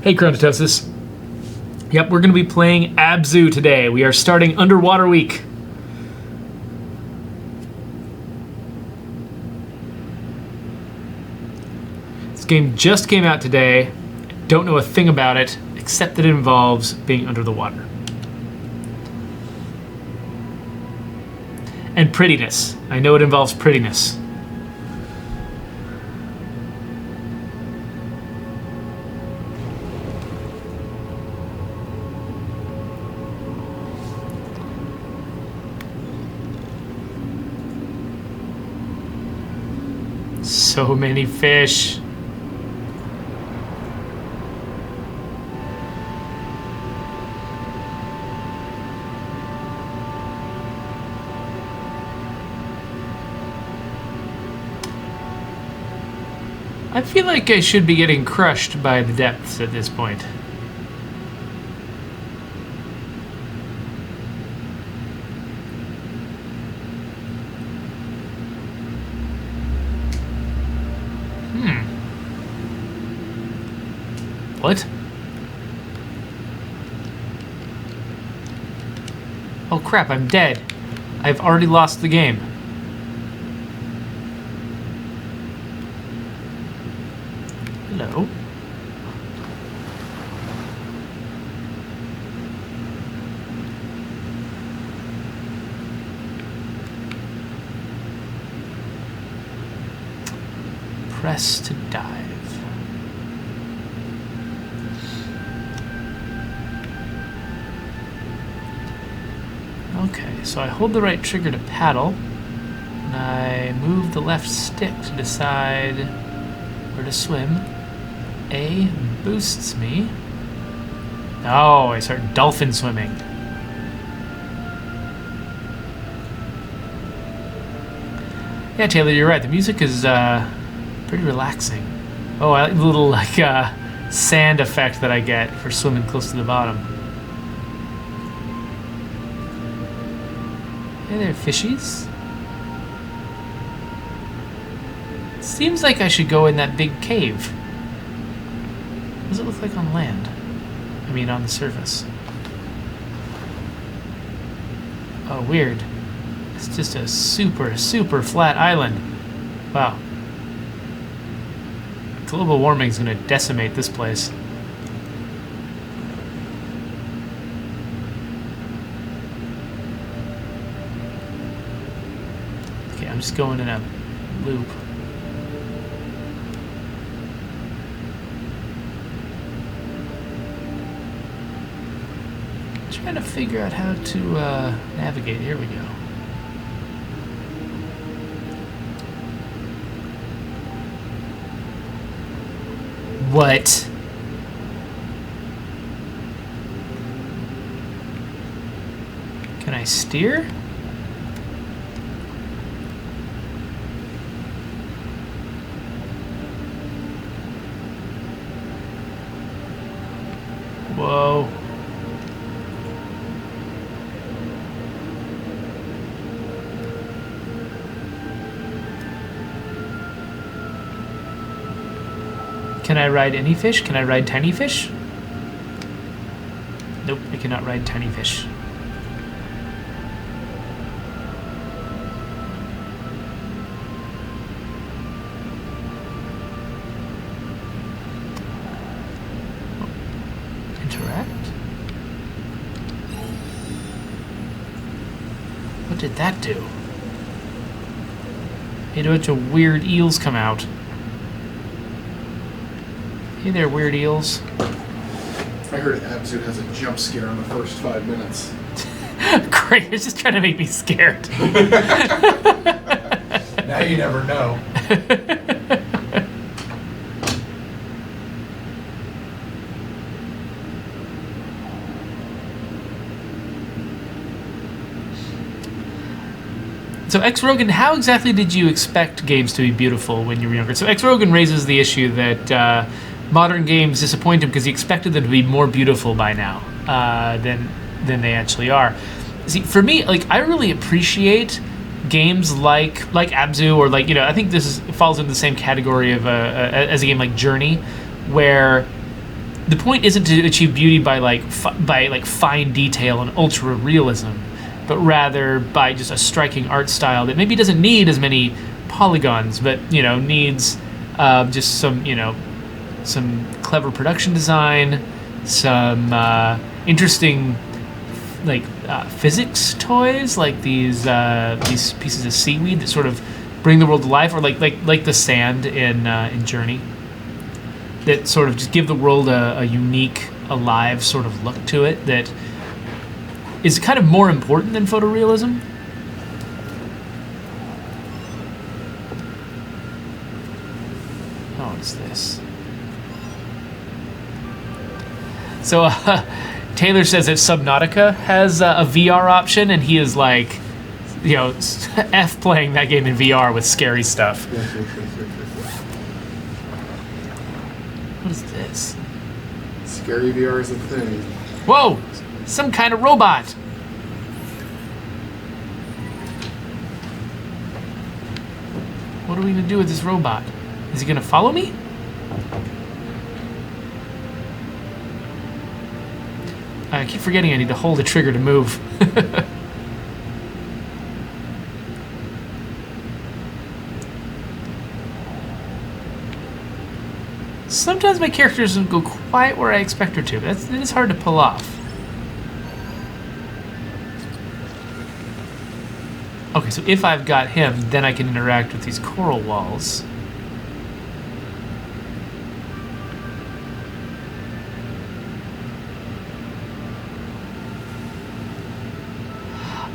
Hey, Chronotosis. Yep, we're going to be playing Abzû today. We are starting Underwater Week. This game just came out today. Don't know a thing about it, except that it involves being under the water. And prettiness. I know it involves prettiness. So many fish. I feel like I should be getting crushed by the depths at this point. What? Oh crap, I'm dead. I've already lost the game. Hello? Press to dive. Okay, so I hold the right trigger to paddle, and I move the left stick to decide where to swim. A boosts me. Oh, I start dolphin swimming. Yeah, Taylor, you're right. The music is pretty relaxing. Oh, I like the little sand effect that I get for swimming close to the bottom. Hey there, fishies. Seems like I should go in that big cave. What does it look like on land? I mean, on the surface. Oh, weird. It's just a super, super flat island. Wow. Global warming is going to decimate this place. Okay, I'm just going in a loop. Trying to figure out how to navigate. Here we go. What? Can I steer? Whoa. Can I ride any fish? Can I ride tiny fish? Nope, I cannot ride tiny fish. Interact? What did that do? Made a bunch of weird eels come out. Hey there, weird eels. I heard Abzû has a jump scare in the first 5 minutes. Great, it's just trying to make me scared. Now you never know. So X Rogan, how exactly did you expect games to be beautiful when you were younger? So X Rogan raises the issue that modern games disappoint him because he expected them to be more beautiful by now than they actually are. See, for me, like, I really appreciate games like Abzû, or like, you know, I think this falls into the same category of as a game like Journey, where the point isn't to achieve beauty by like fine detail and ultra realism, but rather by just a striking art style that maybe doesn't need as many polygons, but needs just some clever production design, some interesting physics toys, like these pieces of seaweed that sort of bring the world to life, or like the sand in Journey, that sort of just give the world a unique, alive sort of look to it that is kind of more important than photorealism. Oh, what's this? So Taylor says that Subnautica has a VR option, and he is like, F playing that game in VR with scary stuff. What is this? Scary VR is a thing. Whoa! Some kind of robot! What are we gonna do with this robot? Is he gonna follow me? I keep forgetting I need to hold the trigger to move. Sometimes my characters don't go quite where I expect her to. It is hard to pull off. Okay, so if I've got him, then I can interact with these coral walls.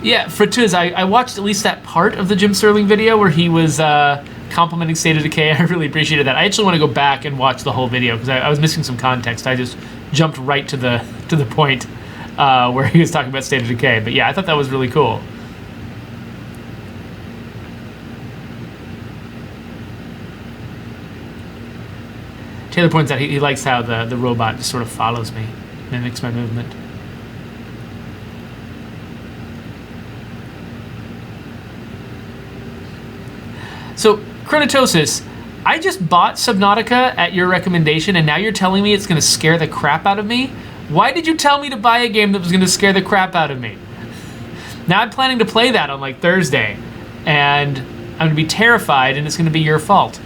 Yeah, Fratuz, I watched at least that part of the Jim Sterling video where he was complimenting State of Decay. I really appreciated that. I actually want to go back and watch the whole video because I was missing some context. I just jumped right to the point where he was talking about State of Decay. But yeah, I thought that was really cool. Taylor points out he likes how the robot just sort of follows me, mimics my movement. So, Chronatosis, I just bought Subnautica at your recommendation, and now you're telling me it's going to scare the crap out of me? Why did you tell me to buy a game that was going to scare the crap out of me? Now I'm planning to play that on Thursday, and I'm going to be terrified, and it's going to be your fault.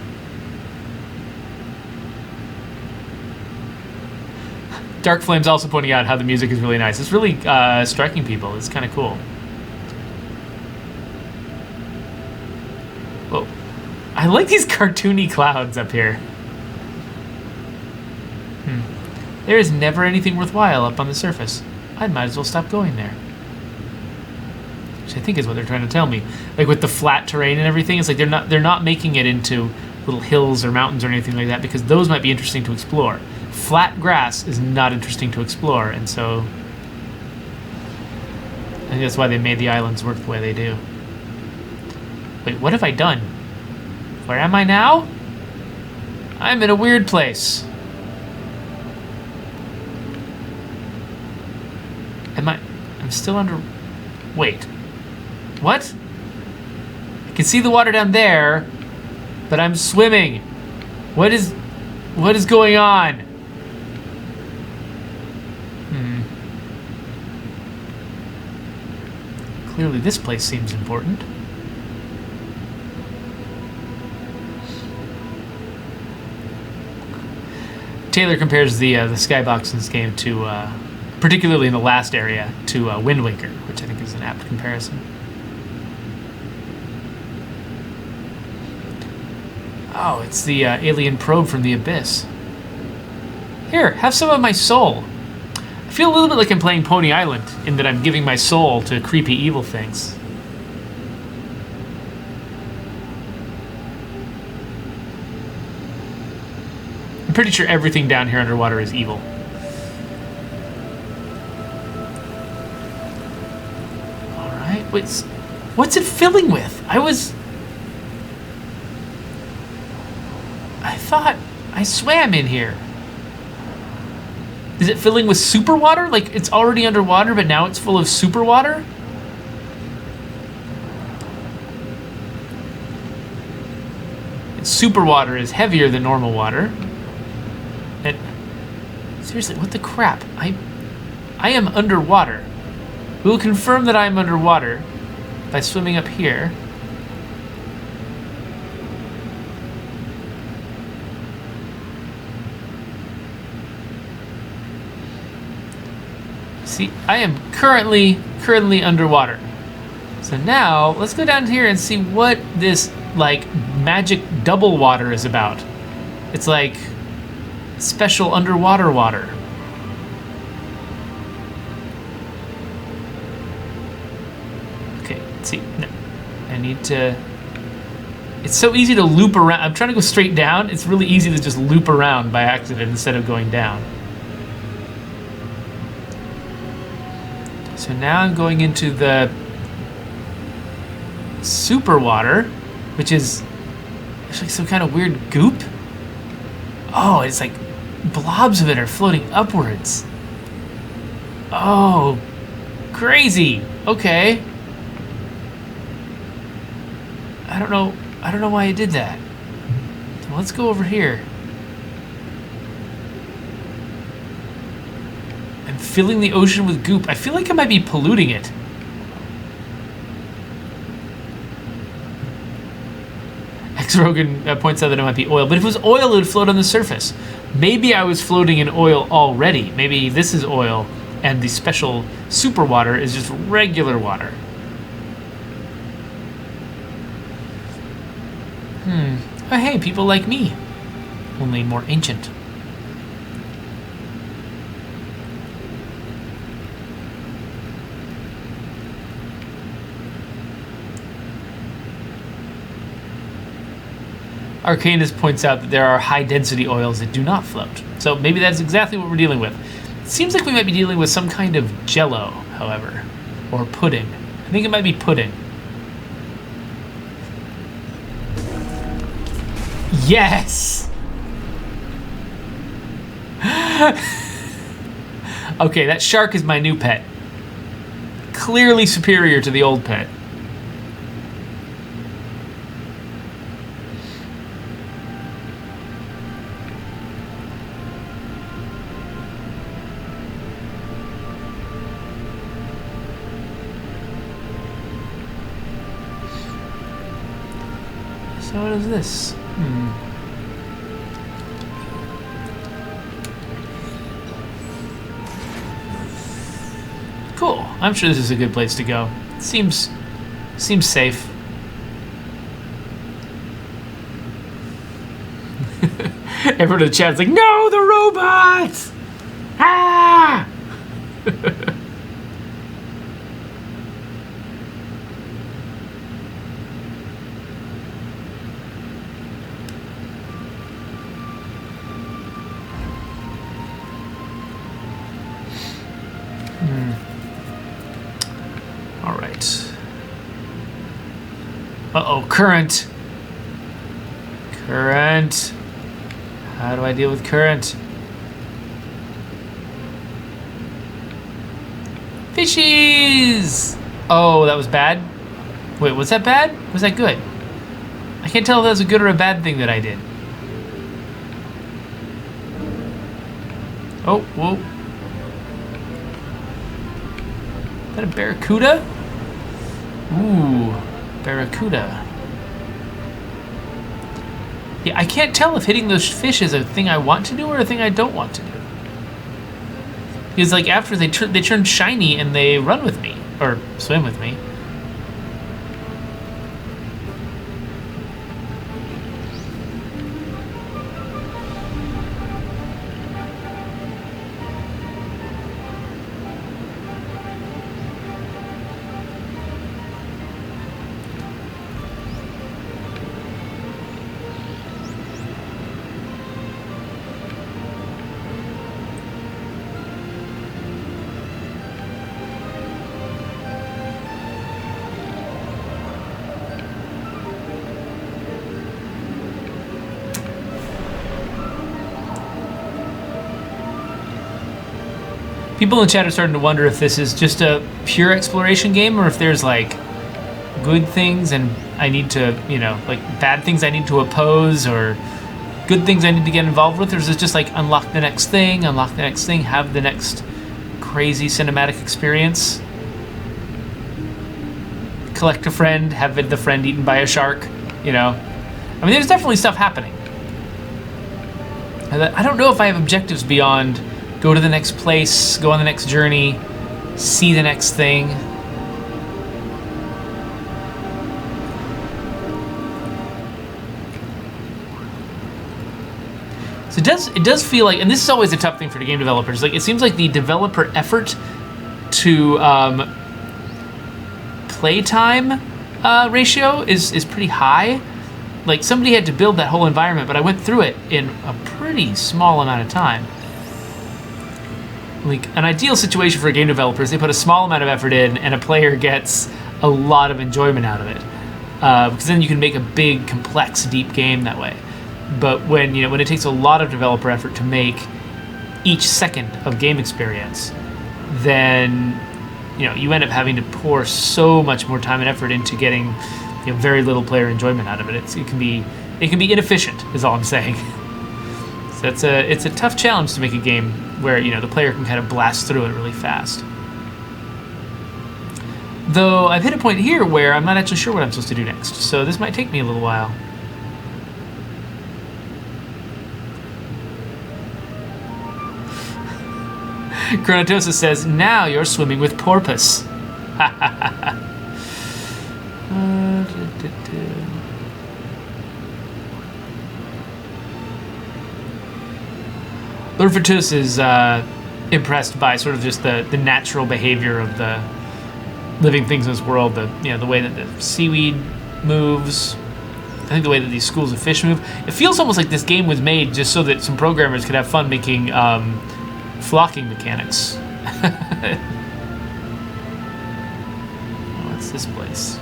Dark Flame's also pointing out how the music is really nice. It's really striking people. It's kind of cool. Whoa. I like these cartoony clouds up here. There is never anything worthwhile up on the surface. I might as well stop going there. Which I think is what they're trying to tell me. Like with the flat terrain and everything, it's like they're not making it into little hills or mountains or anything like that, because those might be interesting to explore. Flat grass is not interesting to explore, and so I think that's why they made the islands work the way they do. Wait, what have I done? Where am I now? I'm in a weird place. I'm still under... Wait. What? I can see the water down there, but I'm swimming. What is going on? Clearly this place seems important. Taylor compares the skybox in this game to, particularly in the last area, to Wind Waker, which I think is an apt comparison. Oh, it's the alien probe from the abyss. Here, have some of my soul. I feel a little bit like I'm playing Pony Island, in that I'm giving my soul to creepy evil things. I'm pretty sure everything down here underwater is evil. Alright, wait, what's it filling with? I thought I swam in here. Is it filling with super water? Like it's already underwater, but now it's full of super water? And super water is heavier than normal water. Seriously, what the crap? I am underwater. We will confirm that I am underwater by swimming up here. See, I am currently underwater. So now, let's go down here and see what this, like, magic double water is about. It's like special underwater water. Okay, let's see. No, I need to... It's so easy to loop around. I'm trying to go straight down. It's really easy to just loop around by accident instead of going down. So now I'm going into the super water, which is like some kind of weird goop. Oh, it's like blobs of it are floating upwards. Oh, crazy. Okay. I don't know why I did that. So let's go over here. I'm filling the ocean with goop. I feel like I might be polluting it. Rogan points out that it might be oil, but if it was oil, it would float on the surface. Maybe I was floating in oil already. Maybe this is oil, and the special super water is just regular water. Oh, hey, people like me, only more ancient. Arcanus points out that there are high-density oils that do not float. So maybe that's exactly what we're dealing with. It seems like we might be dealing with some kind of jello, however. Or pudding. I think it might be pudding. Yes! Okay, that shark is my new pet. Clearly superior to the old pet. So what is this? Cool. I'm sure this is a good place to go. Seems safe. Everyone in the chat's like, no, the robots! Ah! All right. Uh-oh, current. Current. How do I deal with current? Fishies! Oh, that was bad? Wait, was that bad? Was that good? I can't tell if that was a good or a bad thing that I did. Oh, whoa. Is that a barracuda? Ooh, barracuda. Yeah, I can't tell if hitting those fish is a thing I want to do or a thing I don't want to do. Because like after they turn shiny and they run with me or swim with me. People in the chat are starting to wonder if this is just a pure exploration game or if there's like good things and I need to, you know, like bad things I need to oppose or good things I need to get involved with, or is it just like unlock the next thing, have the next crazy cinematic experience? Collect a friend, have the friend eaten by a shark, you know? I mean, there's definitely stuff happening. I don't know if I have objectives beyond go to the next place, go on the next journey, see the next thing. So it does feel like, and this is always a tough thing for the game developers, like it seems like the developer effort to playtime ratio is pretty high. Like somebody had to build that whole environment, but I went through it in a pretty small amount of time. Like an ideal situation for game developers, they put a small amount of effort in and a player gets a lot of enjoyment out of it. Because then you can make a big, complex, deep game that way. But when it takes a lot of developer effort to make each second of game experience, then you end up having to pour so much more time and effort into getting very little player enjoyment out of it. It can be inefficient, is all I'm saying. So it's a tough challenge to make a game where the player can kind of blast through it really fast. Though I've hit a point here where I'm not actually sure what I'm supposed to do next, so this might take me a little while. Chronatosis says, now you're swimming with porpoise. Lord Fortus is impressed by sort of just the natural behavior of the living things in this world. The way that the seaweed moves. I think the way that these schools of fish move. It feels almost like this game was made just so that some programmers could have fun making flocking mechanics. What's this place?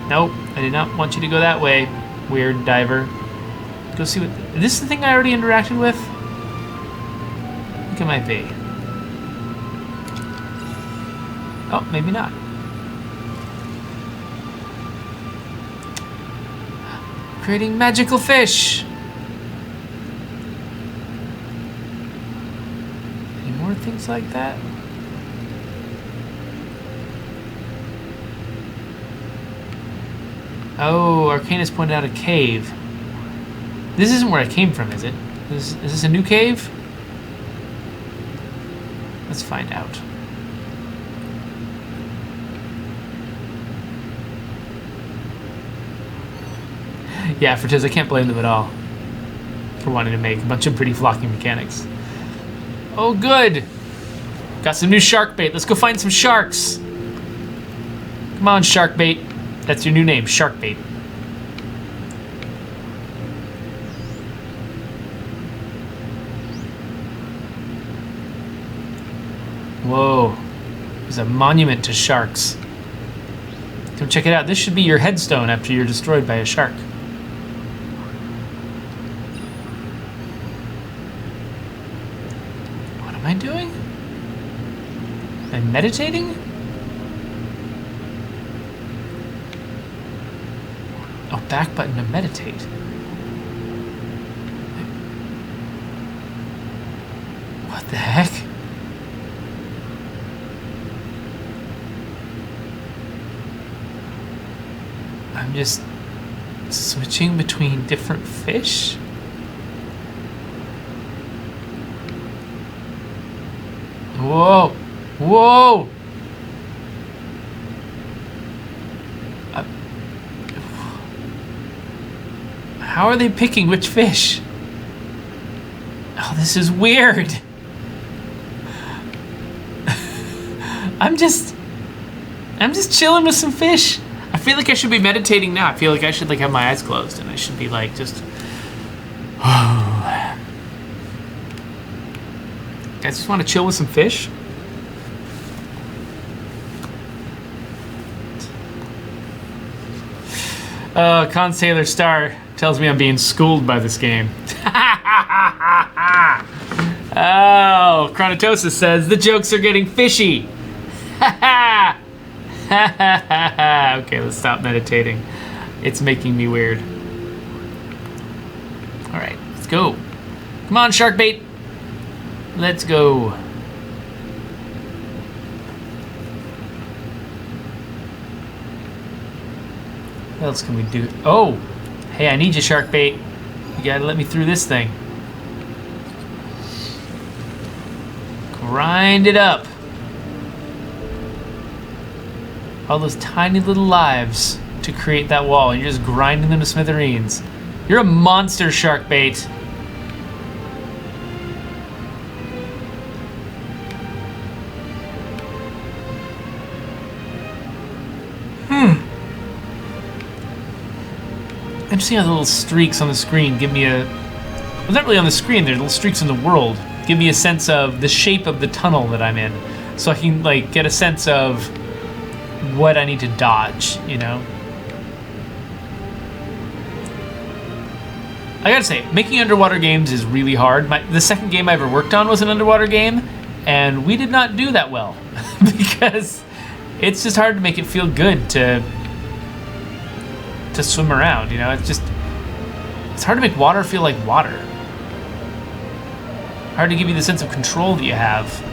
Nope, I did not want you to go that way, weird diver. Go see what... Is this the thing I already interacted with? I think it might be. Oh, maybe not. Creating magical fish! Any more things like that? Oh, Arcanus pointed out a cave. This isn't where I came from, is it? Is this a new cave? Let's find out. Yeah, Fortiz, I can't blame them at all for wanting to make a bunch of pretty flocking mechanics. Oh, good! Got some new shark bait. Let's go find some sharks. Come on, shark bait. That's your new name, shark bait. Whoa. There's a monument to sharks. Come check it out. This should be your headstone after you're destroyed by a shark. What am I doing? Am I meditating? Oh, back button to meditate. What the heck? I'm just switching between different fish? Whoa! Whoa! How are they picking which fish? Oh, this is weird. I'm just chilling with some fish. I feel like I should be meditating now. I feel like I should have my eyes closed and I should be just I just want to chill with some fish. Con Sailor Star tells me I'm being schooled by this game. Oh, Chronatosis says the jokes are getting fishy. Okay, let's stop meditating. It's making me weird. All right, Let's go. Come on, shark bait. Let's go. What else can we do? Oh, hey, I need you, shark bait. You gotta let me through this thing. Grind it up. All those tiny little lives to create that wall. You're just grinding them to smithereens. You're a monster, shark bait. I'm seeing the little streaks on the screen give me a... Well, not really on the screen, they're little streaks in the world. Give me a sense of the shape of the tunnel that I'm in. So I can, like, get a sense of what I need to dodge, you know? I gotta say, making underwater games is really hard. The second game I ever worked on was an underwater game, and we did not do that well. Because it's just hard to make it feel good to swim around, you know? It's hard to make water feel like water. Hard to give you the sense of control that you have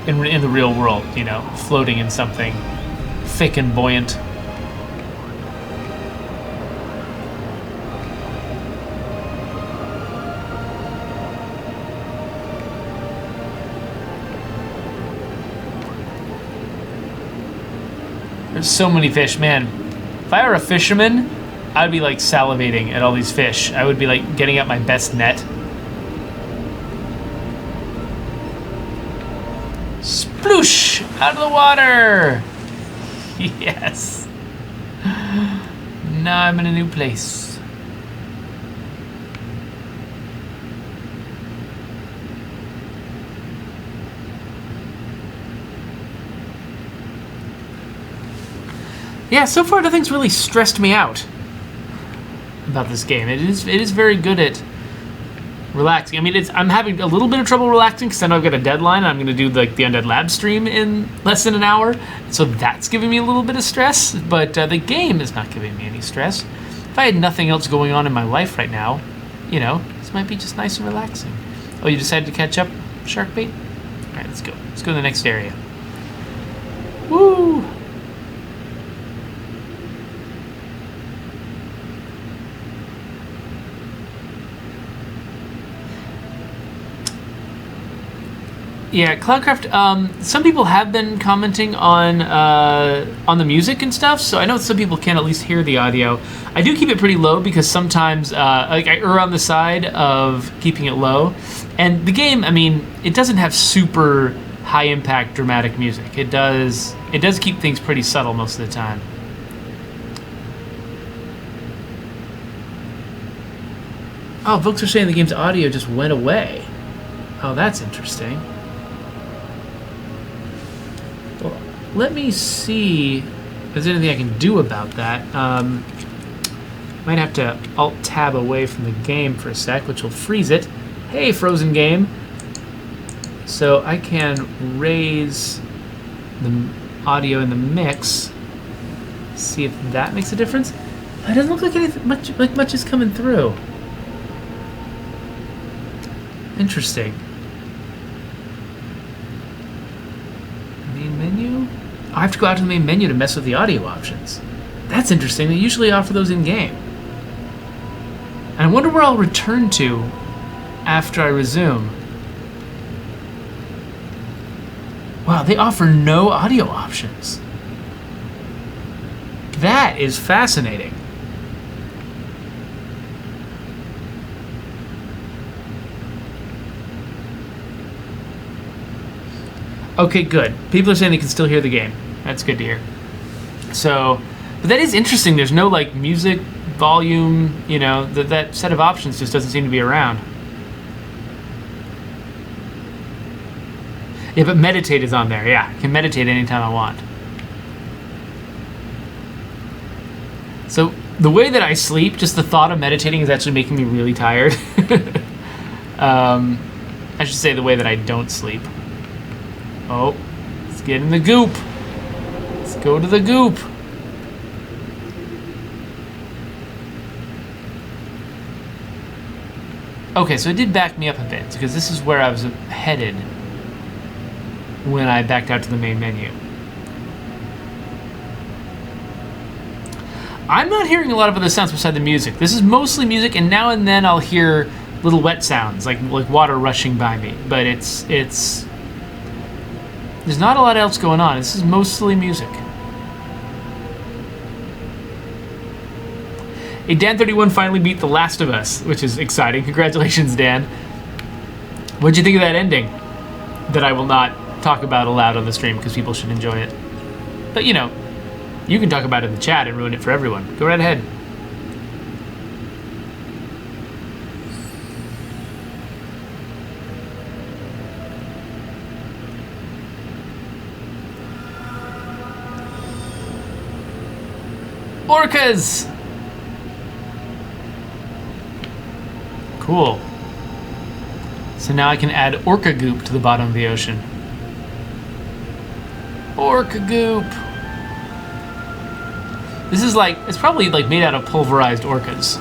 in the real world, you know, floating in something thick and buoyant. There's so many fish, man. If I were a fisherman, I'd be like salivating at all these fish. I would be like getting out my best net. Sploosh! Out of the water! Yes. Now I'm in a new place. Yeah, so far nothing's really stressed me out about this game. It is very good at relaxing. I mean, I'm having a little bit of trouble relaxing because I know I've got a deadline. I'm going to do the Undead Lab stream in less than an hour, so that's giving me a little bit of stress. But the game is not giving me any stress. If I had nothing else going on in my life right now, you know, this might be just nice and relaxing. Oh, you decided to catch up, shark bait? All right, let's go. Let's go to the next area. Woo! Yeah, Cloudcraft. Some people have been commenting on the music and stuff, so I know some people can at least hear the audio. I do keep it pretty low because sometimes, like, I err on the side of keeping it low. And the game, I mean, it doesn't have super high impact dramatic music. It does keep things pretty subtle most of the time. Oh, folks are saying the game's audio just went away. Oh, that's interesting. Well, let me see if there's anything I can do about that. Might have to Alt-Tab away from the game for a sec, which will freeze it. Hey, frozen game. So I can raise the audio in the mix. See if that makes a difference. It doesn't look like anything much is coming through. Interesting. Main menu? Oh, I have to go out to the main menu to mess with the audio options. That's interesting. They usually offer those in-game. And I wonder where I'll return to after I resume. Wow, they offer no audio options. That is fascinating. Okay, good. People are saying they can still hear the game. That's good to hear. So, but that is interesting. There's no, like, music, volume, you know, that set of options just doesn't seem to be around. Yeah, but meditate is on there. Yeah, I can meditate anytime I want. So, the way that I sleep, just the thought of meditating is actually making me really tired. I should say the way that I don't sleep. Oh, let's get in the goop. Let's go to the goop. Okay, so it did back me up a bit, because this is where I was headed when I backed out to the main menu. I'm not hearing a lot of other sounds beside the music. This is mostly music, and now and then I'll hear little wet sounds, like water rushing by me. But it's there's not a lot else going on. This is mostly music. Hey, Dan31 finally beat The Last of Us, which is exciting. Congratulations, Dan. What'd you think of that ending? That I will not talk about aloud on the stream because people should enjoy it. But you know, you can talk about it in the chat and ruin it for everyone. Go right ahead. Orcas! Cool. So now I can add orca goop to the bottom of the ocean. Orca goop! This is like, it's probably like made out of pulverized orcas.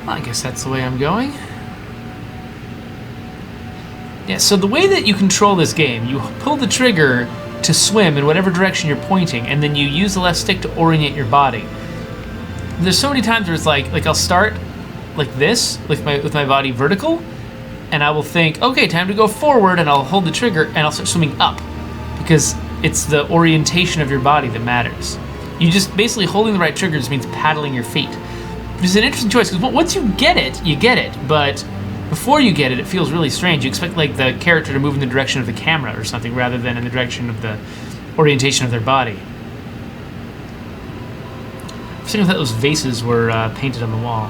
I guess that's the way I'm going. Yeah, so the way that you control this game, you pull the trigger to swim in whatever direction you're pointing, and then you use the left stick to orient your body. There's so many times where it's like I'll start like this with my body vertical, and I will think, okay, time to go forward, and I'll hold the trigger and I'll start swimming up, because it's the orientation of your body that matters. You just basically holding the right trigger just means paddling your feet. Which is an interesting choice, because once you get it, but before you get it, it feels really strange. You expect like the character to move in the direction of the camera or something, rather than in the direction of the orientation of their body. I was thinking that those vases were painted on the wall.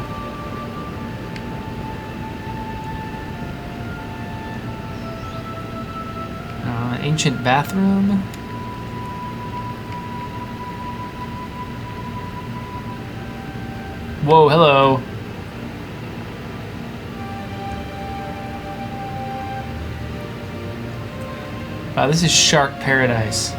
Ancient bathroom. Whoa, hello. Wow, this is shark paradise.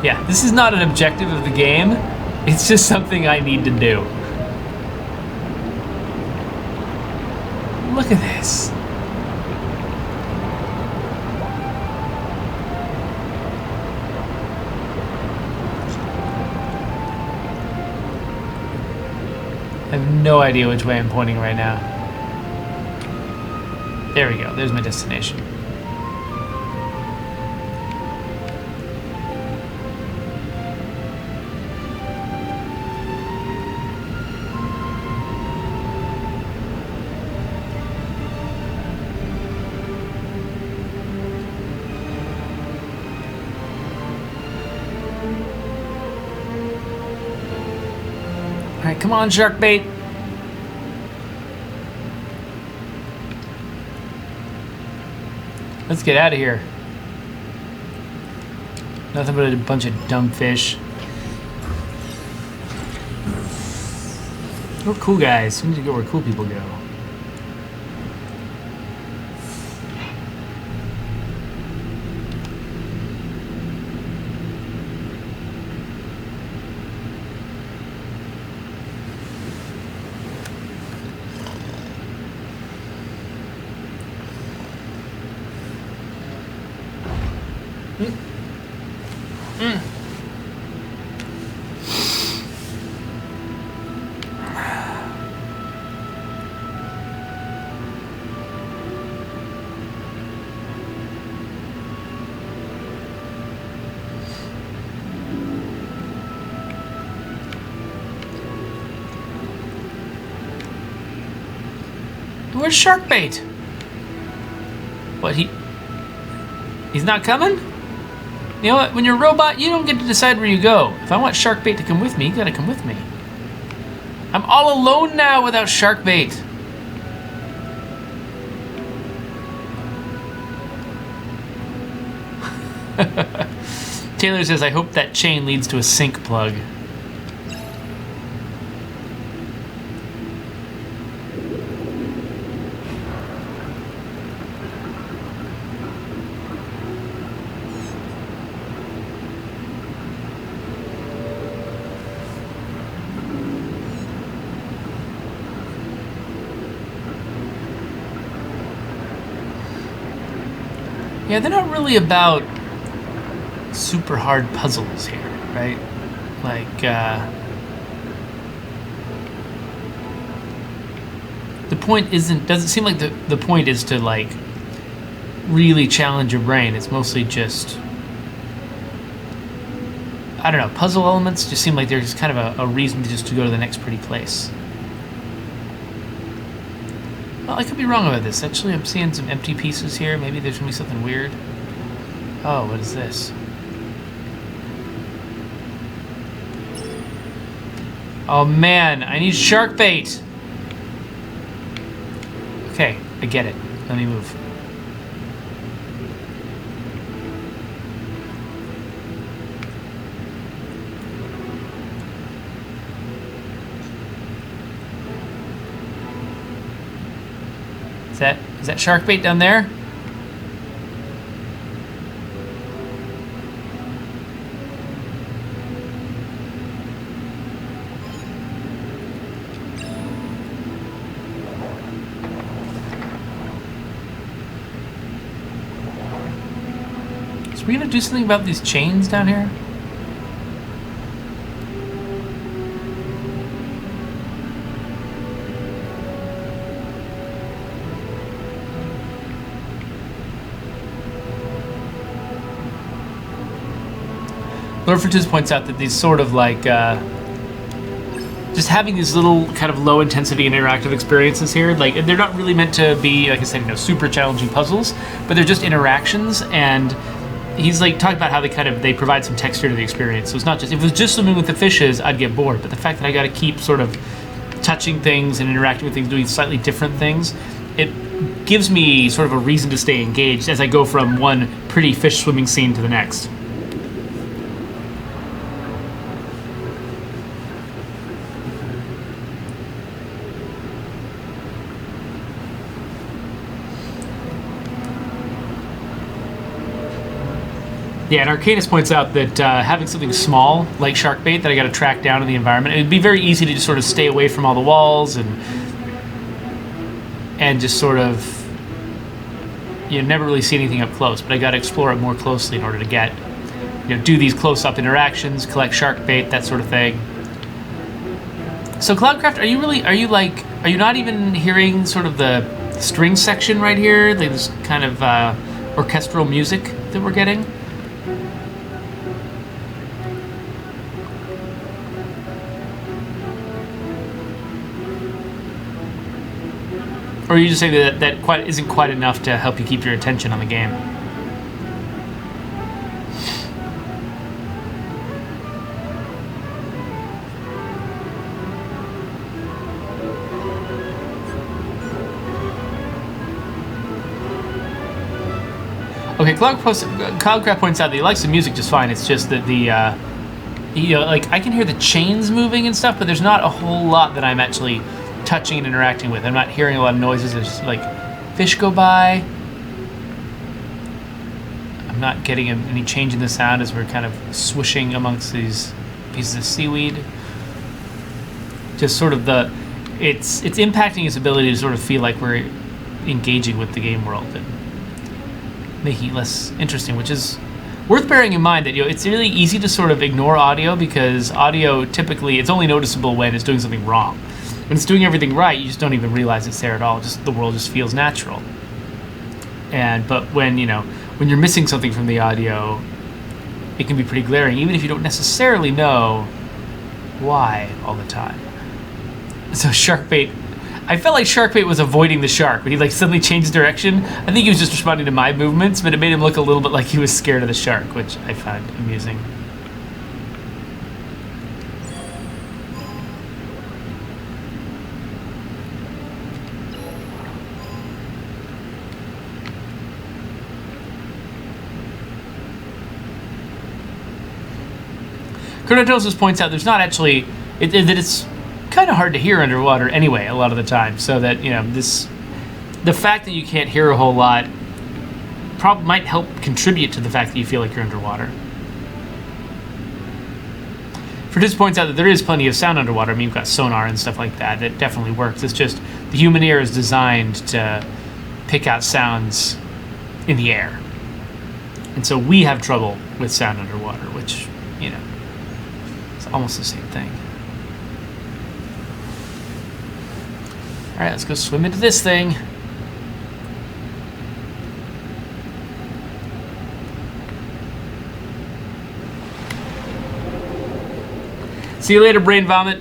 Yeah, this is not an objective of the game. It's just something I need to do. Look at this. I have no idea which way I'm pointing right now. There we go. There's my destination. Alright, come on, shark bait. Let's get out of here. Nothing but a bunch of dumb fish. We're cool guys. We need to go where cool people go. Where's shark bait? What, he's not coming? You know what? When you're a robot, you don't get to decide where you go. If I want shark bait to come with me, you gotta come with me. I'm all alone now without shark bait. Taylor says, I hope that chain leads to a sink plug. Yeah, they're not really about super hard puzzles here, right? Like, the point doesn't seem like the point is to, like, really challenge your brain. It's mostly just, I don't know, puzzle elements just seem like they're just kind of a reason to go to the next pretty place. Well, I could be wrong about this. Actually, I'm seeing some empty pieces here. Maybe there's going to be something weird. Oh, what is this? Oh, man. I need shark bait. Okay, I get it. Let me move. Is that shark bait down there? So we're gonna do something about these chains down here? Lord Fortunes points out that these sort of like, just having these little kind of low intensity and interactive experiences here, like they're not really meant to be, like I said, super challenging puzzles, but they're just interactions. And he's like talking about how they provide some texture to the experience. So it's not just, if it was just swimming with the fishes, I'd get bored. But the fact that I got to keep sort of touching things and interacting with things, doing slightly different things, it gives me sort of a reason to stay engaged as I go from one pretty fish swimming scene to the next. Yeah, and Arcanus points out that having something small like shark bait that I got to track down in the environment, it'd be very easy to just sort of stay away from all the walls and just sort of, you know, never really see anything up close. But I got to explore it more closely in order to get, you know, do these close-up interactions, collect shark bait, that sort of thing. So Cloudcraft, are you not even hearing sort of the string section right here, like this kind of orchestral music that we're getting? Or are you just saying that isn't quite enough to help you keep your attention on the game? Okay, Cloudcraft points out that he likes the music just fine. It's just that the, you know, like I can hear the chains moving and stuff, but there's not a whole lot that I'm actually touching and interacting with. I'm not hearing a lot of noises. There's just like fish go by. I'm not getting any change in the sound as we're kind of swishing amongst these pieces of seaweed. Just sort of it's impacting his ability to sort of feel like we're engaging with the game world and making it less interesting, which is worth bearing in mind that, you know, it's really easy to sort of ignore audio because audio typically, it's only noticeable when it's doing something wrong. When it's doing everything right, you just don't even realize it's there at all. Just the world just feels natural. But when you're missing something from the audio, it can be pretty glaring, even if you don't necessarily know why all the time. So shark bait, I felt like Sharkbait was avoiding the shark, but he like suddenly changed direction. I think he was just responding to my movements, but it made him look a little bit like he was scared of the shark, which I found amusing. Chronotosis points out there's not actually that it's kind of hard to hear underwater anyway a lot of the time, so that the fact that you can't hear a whole lot probably might help contribute to the fact that you feel like you're underwater. Fortis points out that there is plenty of sound underwater. I mean, you've got sonar and stuff like that definitely works. It's just the human ear is designed to pick out sounds in the air, and so we have trouble with sound underwater, which it's almost the same thing. All right, let's go swim into this thing. See you later, brain vomit.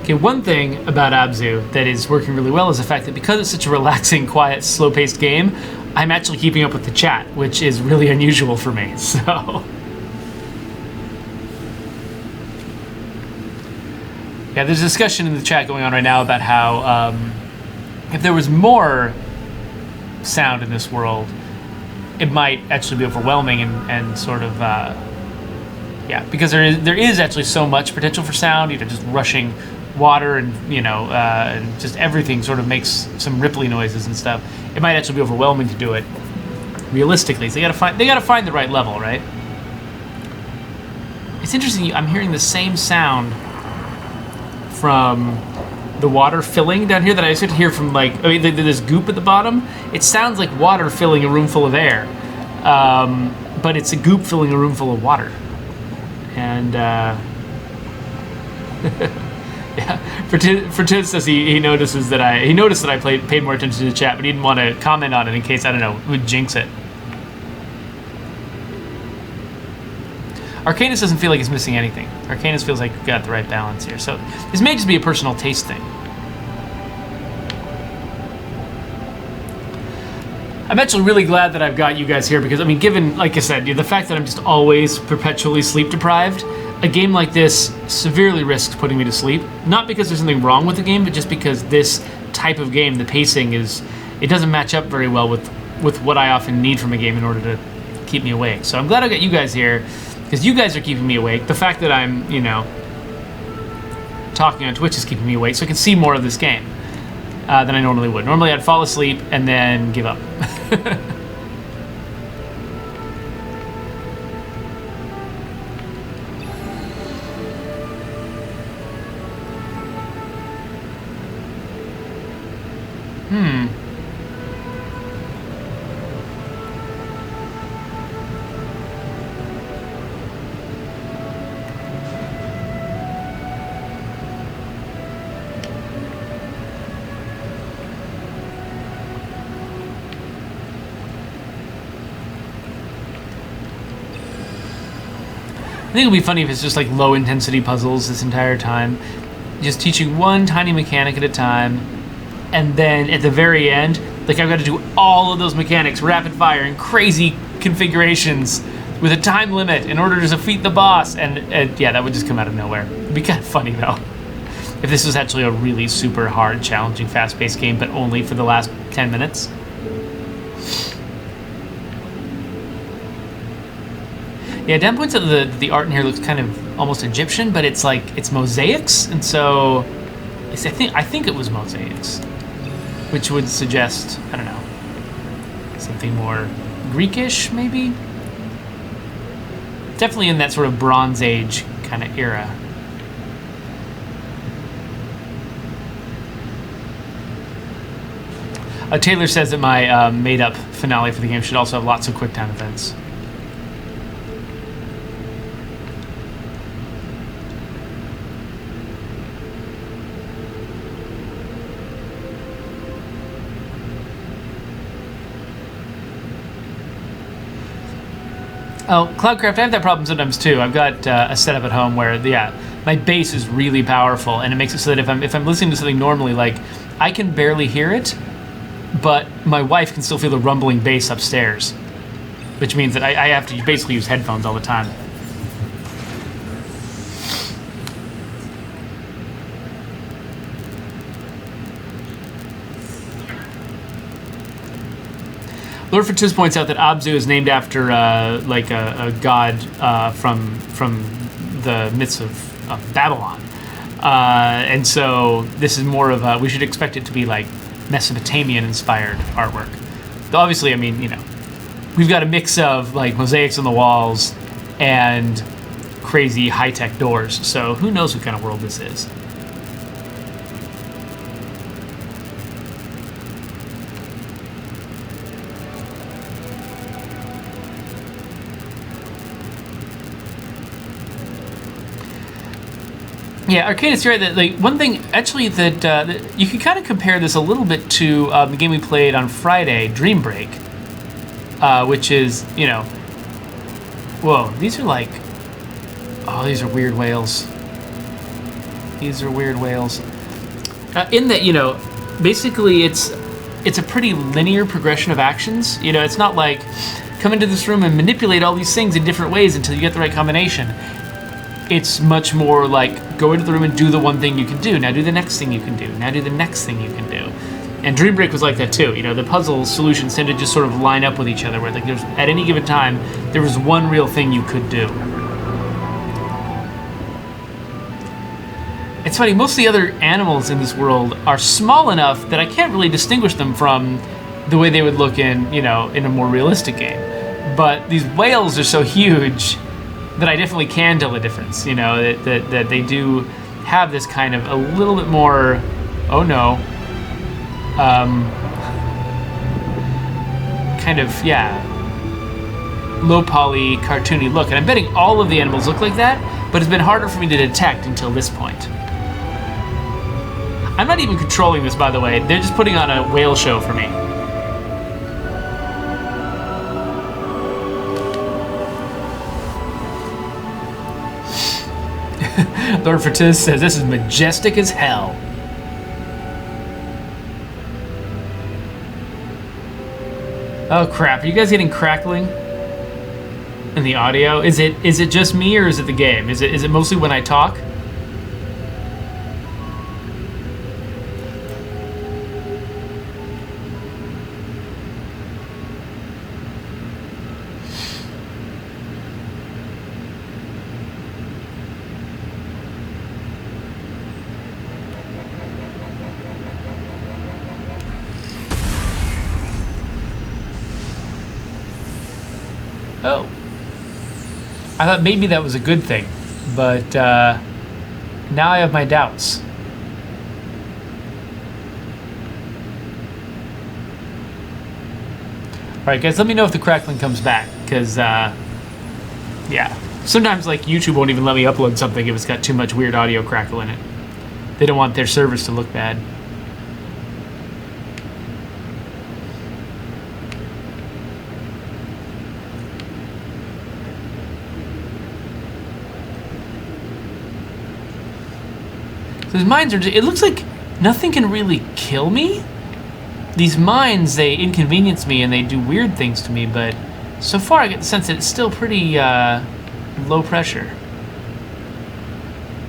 Okay, one thing about Abzû that is working really well is the fact that because it's such a relaxing, quiet, slow-paced game, I'm actually keeping up with the chat, which is really unusual for me, so... Yeah, there's a discussion in the chat going on right now about how if there was more sound in this world, it might actually be overwhelming and sort of... yeah, because there is actually so much potential for sound, just rushing water and and just everything sort of makes some ripply noises and stuff. It might actually be overwhelming to do it realistically. So they gotta find the right level, right? It's interesting. I'm hearing the same sound from the water filling down here that I used to hear from this goop at the bottom. It sounds like water filling a room full of air, but it's a goop filling a room full of water, and. Yeah, Fortis says he notices that I paid more attention to the chat, but he didn't want to comment on it in case, I don't know, it would jinx it. Arcanus doesn't feel like he's missing anything. Arcanus feels like we've got the right balance here. So this may just be a personal taste thing. I'm actually really glad that I've got you guys here because, I mean, given, like I said, the fact that I'm just always perpetually sleep deprived, a game like this severely risks putting me to sleep. Not because there's something wrong with the game, but just because this type of game, the pacing it doesn't match up very well with what I often need from a game in order to keep me awake. So I'm glad I got you guys here because you guys are keeping me awake. The fact that I'm, talking on Twitch is keeping me awake so I can see more of this game than I normally would. Normally I'd fall asleep and then give up. I think it would be funny if it's just like low intensity puzzles this entire time. Just teaching one tiny mechanic at a time, and then at the very end, like I've got to do all of those mechanics rapid fire in crazy configurations with a time limit in order to defeat the boss, and yeah, that would just come out of nowhere. It'd be kind of funny though, if this was actually a really super hard, challenging, fast-paced game, but only for the last 10 minutes. Yeah, Dan points out that the art in here looks kind of almost Egyptian, but it's mosaics, and so I think it was mosaics, which would suggest, I don't know, something more Greekish, maybe? Definitely in that sort of Bronze Age kind of era. Taylor says that my made-up finale for the game should also have lots of quick time events. Oh, Cloudcraft, I have that problem sometimes too. I've got a setup at home where, my bass is really powerful, and it makes it so that if I'm listening to something normally, like, I can barely hear it, but my wife can still feel the rumbling bass upstairs, which means that I have to basically use headphones all the time. Lord Fortis points out that Abzû is named after like a god from the myths of Babylon, and so this is more of a, we should expect it to be like Mesopotamian-inspired artwork. Though obviously, I mean, we've got a mix of like mosaics on the walls and crazy high-tech doors, so who knows what kind of world this is. Yeah, Arcadis, you're right. That like one thing actually that you can kind of compare this a little bit to the game we played on Friday, Dream Break, which is whoa, these are like, oh, these are weird whales. These are weird whales. In that basically it's a pretty linear progression of actions. It's not like come into this room and manipulate all these things in different ways until you get the right combination. It's much more like go into the room and do the one thing you can do. Now do the next thing you can do. Now do the next thing you can do. And Dream Break was like that too. The puzzle solutions tend to just sort of line up with each other, where like there's at any given time there was one real thing you could do. It's funny, most of the other animals in this world are small enough that I can't really distinguish them from the way they would look in a more realistic game. But these whales are so huge that I definitely can tell the difference, that they do have this kind of a little bit more, oh no, kind of, low poly, cartoony look. And I'm betting all of the animals look like that, but it's been harder for me to detect until this point. I'm not even controlling this, by the way. They're just putting on a whale show for me. Lord Fortis says this is majestic as hell. Oh crap, are you guys getting crackling in the audio? Is it just me, or is it the game? Is it mostly when I talk? Oh. I thought maybe that was a good thing, but now I have my doubts. Alright guys, let me know if the crackling comes back, because, sometimes like YouTube won't even let me upload something if it's got too much weird audio crackle in it. They don't want their servers to look bad. These mines are just, it looks like nothing can really kill me. These mines, they inconvenience me and they do weird things to me, but so far I get the sense that it's still pretty low pressure.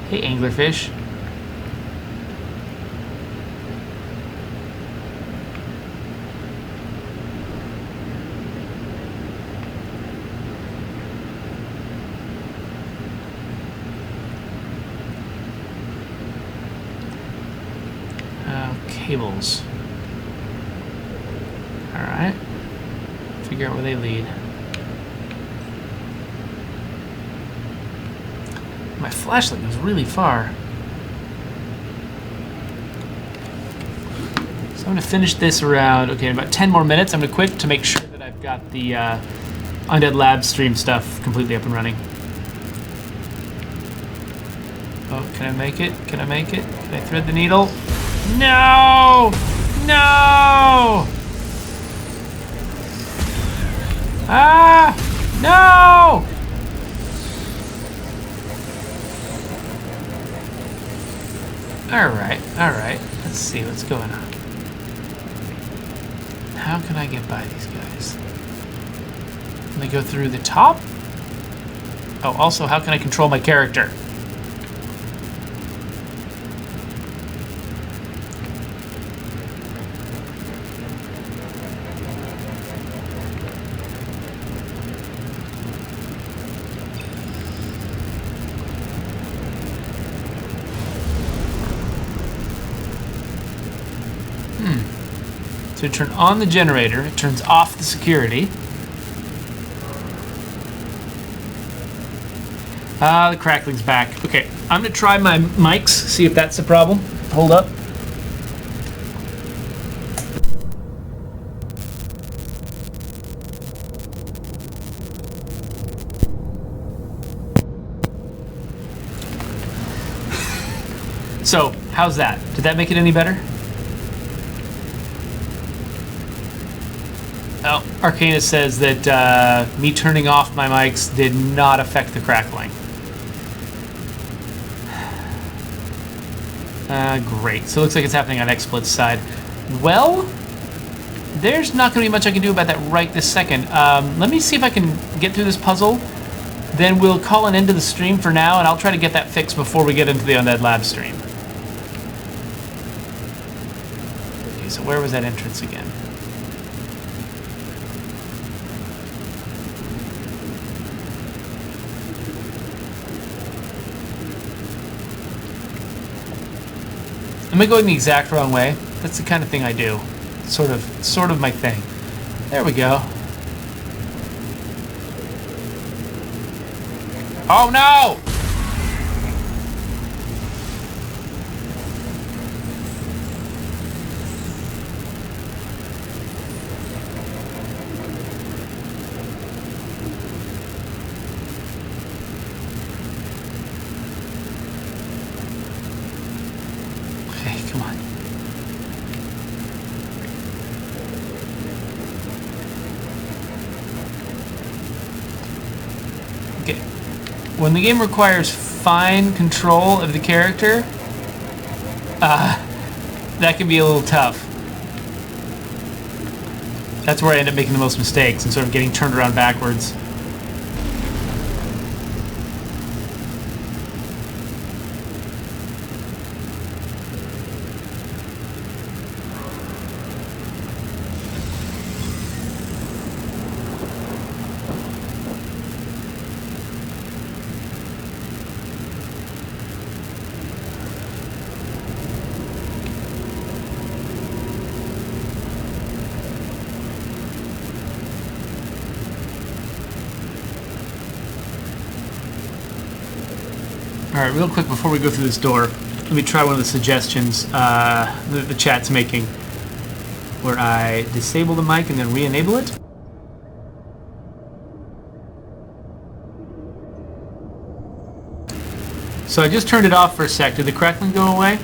Hey, anglerfish. Cables. Alright. Figure out where they lead. My flashlight goes really far. I'm going to finish this around, okay, in about 10 more minutes. I'm going to quit to make sure that I've got the Undead Lab stream stuff completely up and running. Oh, can I make it? Can I make it? Can I thread the needle? No! No! Ah! No! Alright, alright. Let's see what's going on. How can I get by these guys? Can I go through the top? Oh, also, how can I control my character? So turn on the generator, it turns off the security. The crackling's back. Okay, I'm gonna try my mics, see if that's the problem. Hold up. So, how's that? Did that make it any better? Oh, Arcanus says that me turning off my mics did not affect the crackling. Great. So it looks like it's happening on XSplit's side. Well, there's not going to be much I can do about that right this second. Let me see if I can get through this puzzle. Then we'll call an end to the stream for now, and I'll try to get that fixed before we get into the Undead Lab stream. Okay, so where was that entrance again? Am I going the exact wrong way? That's the kind of thing I do. Sort of my thing. There we go. Oh no! When the game requires fine control of the character, that can be a little tough. That's where I end up making the most mistakes and sort of getting turned around backwards. Alright, real quick before we go through this door, let me try one of the suggestions the chat's making, where I disable the mic and then re-enable it. So I just turned it off for a sec. Did the crackling go away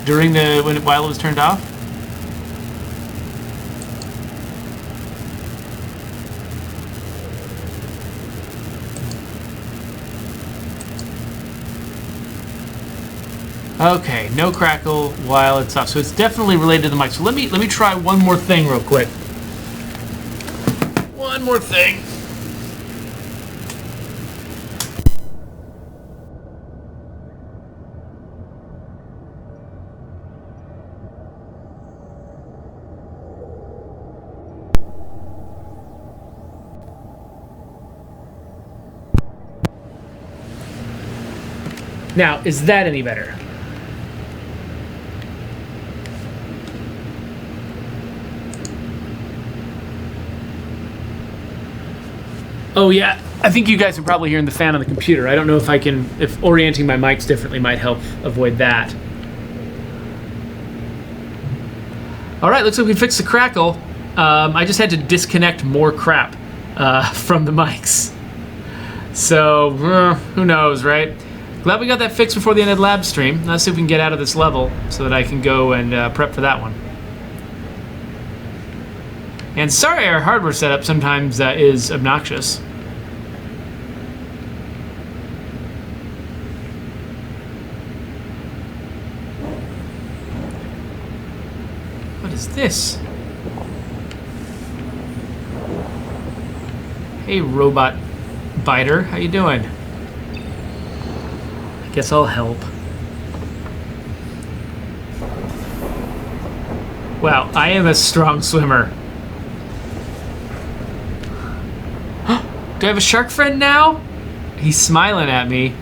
during while it was turned off? Okay, no crackle while it's off. So it's definitely related to the mic. So let me try one more thing real quick. One more thing. Now, is that any better? Oh yeah, I think you guys are probably hearing the fan on the computer. I don't know if orienting my mics differently might help avoid that. All right, looks like we fixed the crackle. I just had to disconnect more crap from the mics. So, who knows, right? Glad we got that fixed before the end of the lab stream. Let's see if we can get out of this level so that I can go and prep for that one. And sorry our hardware setup sometimes is obnoxious. What is this? Hey, robot biter, how you doing? I guess I'll help. Wow, I am a strong swimmer. Do I have a shark friend now? He's smiling at me.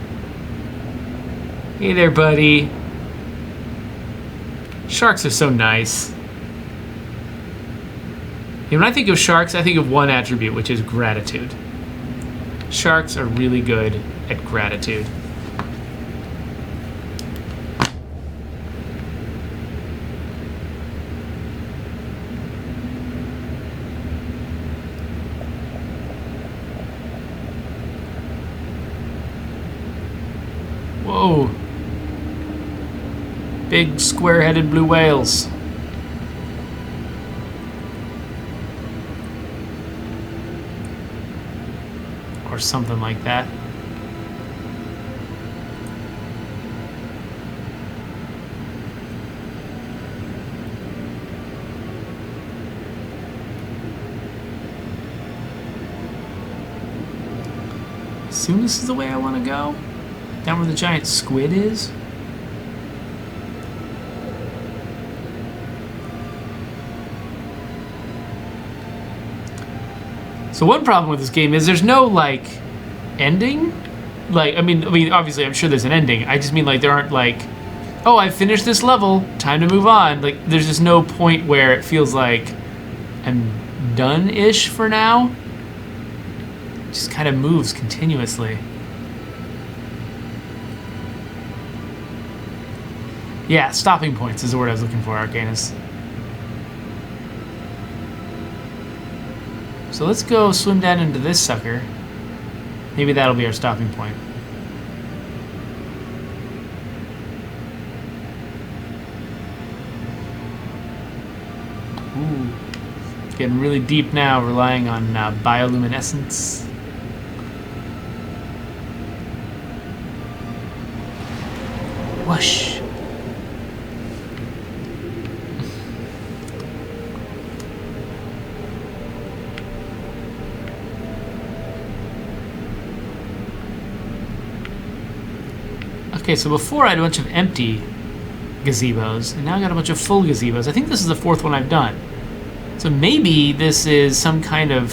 Hey there, buddy. Sharks are so nice. When I think of sharks, I think of one attribute, which is gratitude. Sharks are really good at gratitude. Whoa. Big square-headed blue whales. Or something like that. Assume this is the way I want to go? Down where the giant squid is? So one problem with this game is there's no, like, ending. Like, I mean, obviously, I'm sure there's an ending. I just mean, like, there aren't, like, oh, I finished this level, time to move on. Like, there's just no point where it feels like I'm done-ish for now. It just kind of moves continuously. Yeah, stopping points is the word I was looking for, Arcanus. So let's go swim down into this sucker. Maybe that'll be our stopping point. Ooh. Getting really deep now, relying on bioluminescence. Whoosh. Okay, so before I had a bunch of empty gazebos, and now I got a bunch of full gazebos. I think this is the fourth one I've done. So maybe this is some kind of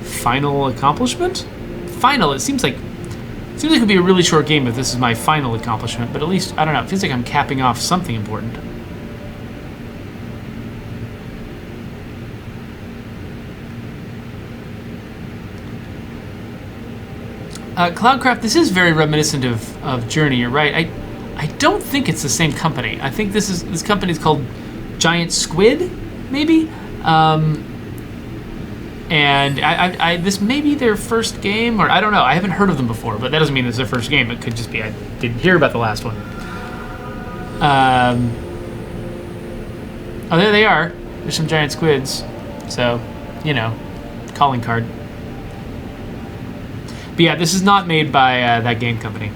final accomplishment? Final, it seems like it could be a really short game if this is my final accomplishment, but at least, I don't know, it feels like I'm capping off something important. Cloudcraft, this is very reminiscent of Journey. You're right. I don't think it's the same company. I think this company is called Giant Squid, maybe. And this may be their first game, or I don't know. I haven't heard of them before, but that doesn't mean it's their first game. It could just be I didn't hear about the last one. Oh, there they are. There's some giant squids. So, you know, calling card. But yeah, this is not made by that game company.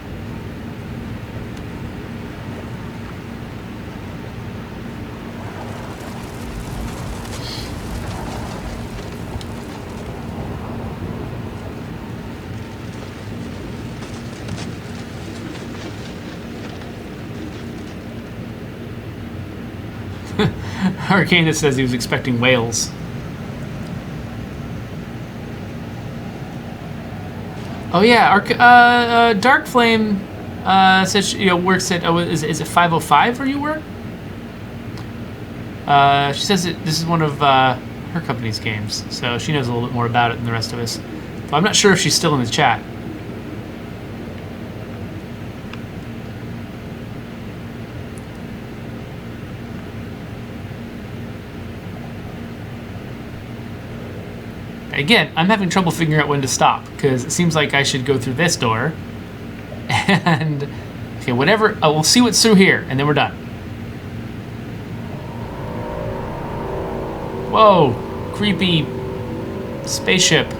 Arcanus says he was expecting whales. Oh yeah, Dark Flame says works at is it 505 where you work? She says this is one of her company's games, so she knows a little bit more about it than the rest of us. But I'm not sure if she's still in the chat. Again, I'm having trouble figuring out when to stop, because it seems like I should go through this door. And, okay, whatever, we'll see what's through here, and then we're done. Whoa, creepy spaceship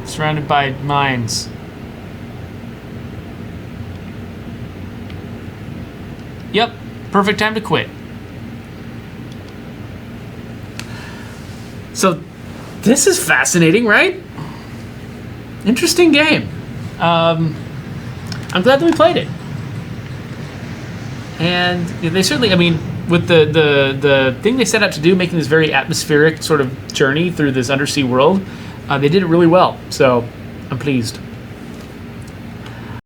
surrounded by mines. Yep, perfect time to quit. So, this is fascinating, right? Interesting game. I'm glad that we played it. And they certainly, I mean, with the thing they set out to do, making this very atmospheric sort of journey through this undersea world, they did it really well. So, I'm pleased.